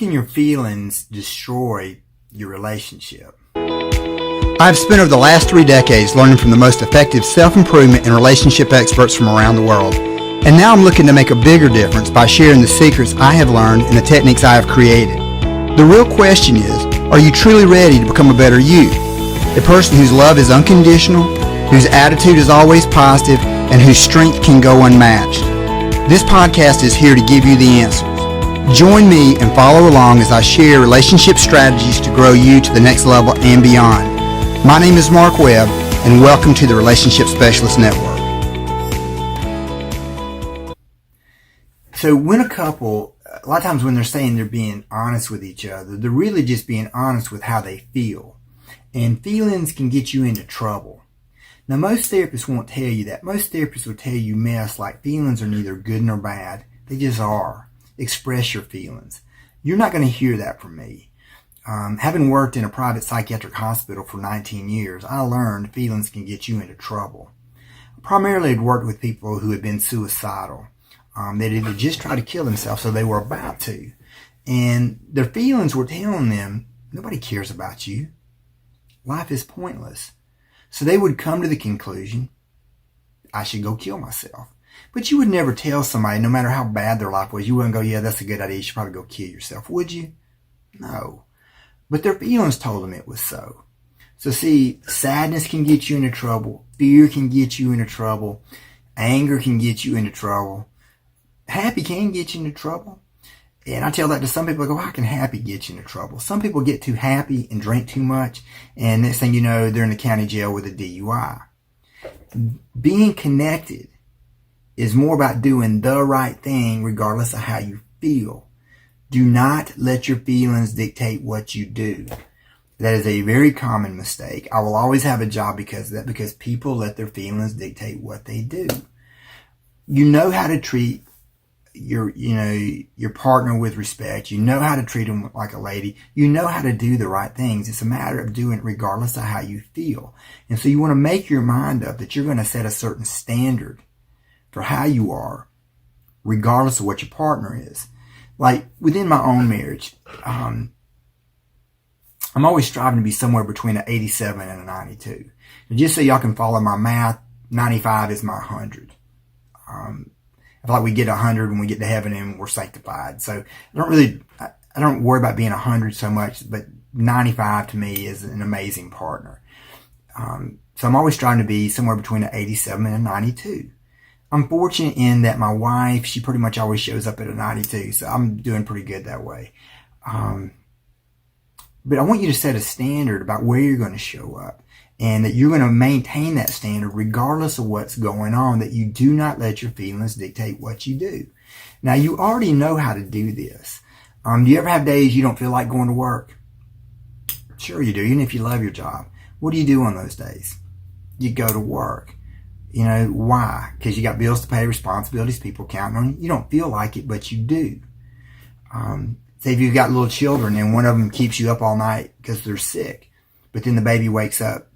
can your feelings destroy your relationship? I've spent over the last 3 decades learning from the most effective self-improvement and relationship experts from around the world. And now I'm looking to make a bigger difference by sharing the secrets I have learned and the techniques I have created. The real question is, are you truly ready to become a better you? A person whose love is unconditional, whose attitude is always positive, and whose strength can go unmatched. This podcast is here to give you the answers. Join me and follow along as I share relationship strategies to grow you to the next level and beyond. My name is Mark Webb, and welcome to the Relationship Specialist Network. So when a couple, a lot of times when they're saying they're being honest with each other, they're really just being honest with how they feel. And feelings can get you into trouble. Now, most therapists won't tell you that. Most therapists will tell you mess like feelings are neither good nor bad. They just are. Express your feelings. You're not going to hear that from me. Having worked in a private psychiatric hospital for 19 years, I learned feelings can get you into trouble. Primarily, I'd worked with people who had been suicidal. They had just tried to kill themselves, so they were about to. And their feelings were telling them, nobody cares about you. Life is pointless. So they would come to the conclusion, I should go kill myself. But you would never tell somebody, no matter how bad their life was, you wouldn't go, yeah, that's a good idea. You should probably go kill yourself. Would you? No. But their feelings told them it was so. So see, sadness can get you into trouble. Fear can get you into trouble. Anger can get you into trouble. Happy can get you into trouble. And I tell that to some people, I go, how can happy get you into trouble? Some people get too happy and drink too much, and next thing you know, they're in the county jail with a DUI. Being connected is more about doing the right thing regardless of how you feel. Do not let your feelings dictate what you do. That is a very common mistake. I will always have a job because of that, because people let their feelings dictate what they do. You know how to treat your partner with respect. You know how to treat them like a lady. You know how to do the right things. It's a matter of doing it regardless of how you feel. And so you want to make your mind up that you're going to set a certain standard for how you are, regardless of what your partner is. Like within my own marriage, I'm always striving to be somewhere between an 87 and a 92. And just so y'all can follow my math, 95 is my 100. I feel like we get 100 when we get to heaven and we're sanctified. So I don't worry about being 100 so much, but 95 to me is an amazing partner. So I'm always trying to be somewhere between an 87 and a 92. I'm fortunate in that my wife, she pretty much always shows up at a 92, so I'm doing pretty good that way. But I want you to set a standard about where you're going to show up, and that you're going to maintain that standard regardless of what's going on, that you do not let your feelings dictate what you do. Now, you already know how to do this. Do you ever have days you don't feel like going to work? Sure you do, even if you love your job. What do you do on those days? You go to work. You know, why? Because you got bills to pay, responsibilities, people counting on you. You don't feel like it, but you do. Say if you've got little children and one of them keeps you up all night because they're sick, but then the baby wakes up,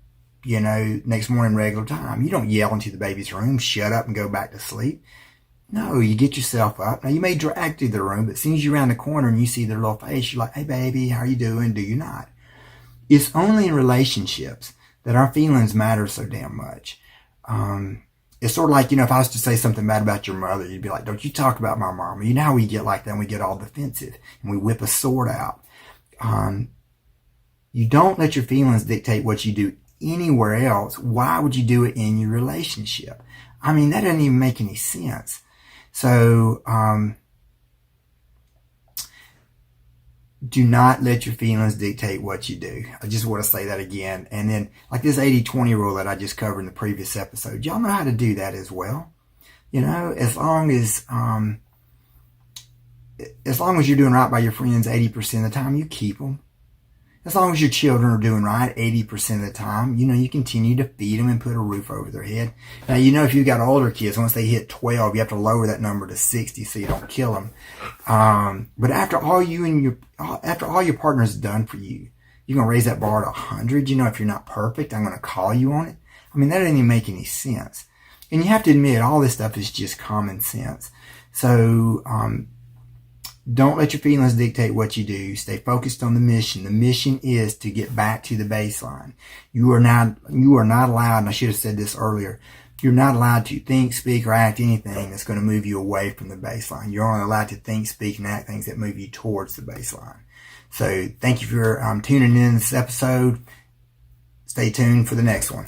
next morning regular time. You don't yell into the baby's room, shut up and go back to sleep. No, you get yourself up. Now, you may drag through the room, but as soon as you're around the corner and you see their little face, you're like, hey, baby, how are you doing? Do you not? It's only in relationships that our feelings matter so damn much. It's sort of like, if I was to say something bad about your mother, you'd be like, don't you talk about my mama. You know how we get like that and we get all defensive and we whip a sword out. You don't let your feelings dictate what you do anywhere else. Why would you do it in your relationship? I mean, that doesn't even make any sense. So, do not let your feelings dictate what you do. I just want to say that again. And then, like this 80-20 rule that I just covered in the previous episode, y'all know how to do that as well. As long as you're doing right by your friends 80% of the time, you keep them. As long as your children are doing right 80% of the time, you continue to feed them and put a roof over their head. Now, if you've got older kids, once they hit 12, you have to lower that number to 60 so you don't kill them. But after all your partner's done for you, you're going to raise that bar to 100. If you're not perfect, I'm going to call you on it. I mean, that doesn't even make any sense. And you have to admit, all this stuff is just common sense. So, Don't let your feelings dictate what you do. Stay focused on the mission. The mission is to get back to the baseline. You are not allowed, and I should have said this earlier, you're not allowed to think, speak, or act anything that's going to move you away from the baseline. You're only allowed to think, speak, and act things that move you towards the baseline. So thank you for tuning in this episode. Stay tuned for the next one.